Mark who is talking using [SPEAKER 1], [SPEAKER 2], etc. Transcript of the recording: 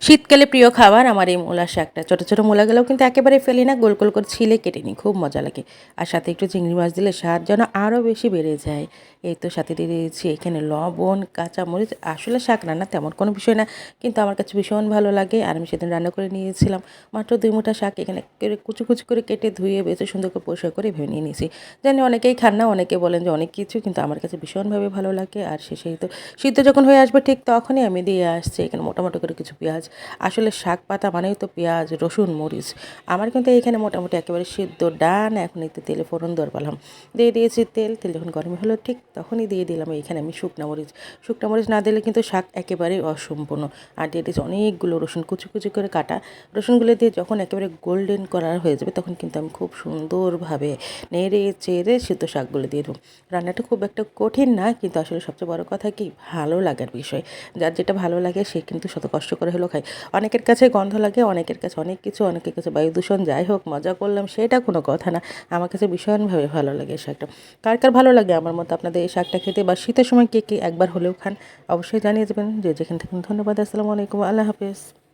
[SPEAKER 1] শীতকালে প্রিয় খাবার আমার এই মূলার শাকটা। ছোটো ছোটো মূলাগুলোও কিন্তু একেবারে ফেলি না, গোল গোল করে ছিলে কেটে নিই, খুব মজা লাগে। আর সাথে একটু চিংড়ি মাছ দিলে স্বাদ যেন আরও বেশি বেড়ে যায়। এই তো সাথে দিয়ে দিয়েছি এখানে লবণ, কাঁচামরিচ। আসলে শাক রান্না তেমন কোনো বিষয় না, কিন্তু আমার কাছে ভীষণ ভালো লাগে। আর আমি সেদিন রান্না করে নিয়েছিলাম মাত্র 2 মুঠা শাক। এখানে কুচি কুচি করে কেটে ধুয়ে বেছে সুন্দর করে পরিষ্কার করে ভেবে নিয়ে নিয়েছি। জানি অনেকেই খান না, অনেকে বলেন যে অনেক কিছু, কিন্তু আমার কাছে ভীষণভাবে ভালো লাগে। আর শেষেই তো সিদ্ধ যখন হয়ে আসবে ঠিক তখনই আমি দিয়ে আসছি এখানে মোটামুটি করে কিছু পেঁয়াজ। আসলে শাক পাতা মানেই তো পেঁয়াজ, রসুন, মরিচ। আমার কিন্তু এখানে মোটামুটি একেবারে সিদ্ধ ডান। এখন একটু তেলে ফোড়ন দেওয়ার পালাম, দিয়ে দিয়েছি তেল। তেল যখন গরম হলো ঠিক তখনই দিয়ে দিলাম এইখানে আমি শুকনো মরিচ। শুকনো মরিচ না দিলে কিন্তু শাক একেবারেই অসম্পূর্ণ। আর দিয়ে দিয়েছি অনেকগুলো রসুন, কুচি কুচি করে কাটা। রসুনগুলো দিয়ে যখন একেবারে গোল্ডেন কালার হয়ে যাবে তখন কিন্তু আমি খুব সুন্দরভাবে নেড়ে চেড়ে সিদ্ধ শাকগুলো দিয়ে দেবো। রান্নাটা খুব একটা কঠিন না, কিন্তু আসলে সবচেয়ে বড় কথা কি ভালো লাগার বিষয়। যার যেটা ভালো লাগে সে কিন্তু শত কষ্ট করে হলেও খায়। অনেকের কাছে গন্ধ লাগে, অনেকের কাছে অনেক কিছু, অনেকের কাছে বায়ু দূষণ। যাই হোক, মজা করলাম সেটা কোনো কথা না। আমার কাছে ভীষণভাবে ভালো লাগে এই শাকটা। কার কার ভালো লাগে আমার মতো আপনাদের এই শাকটা খেতে, বা শীতের সময় কে কে একবার হলেও খান, অবশ্যই জানিয়ে দেবেন। যে যেখান থেকে ধন্যবাদ। আসসালামু আলাইকুম, আল্লাহ হাফেজ।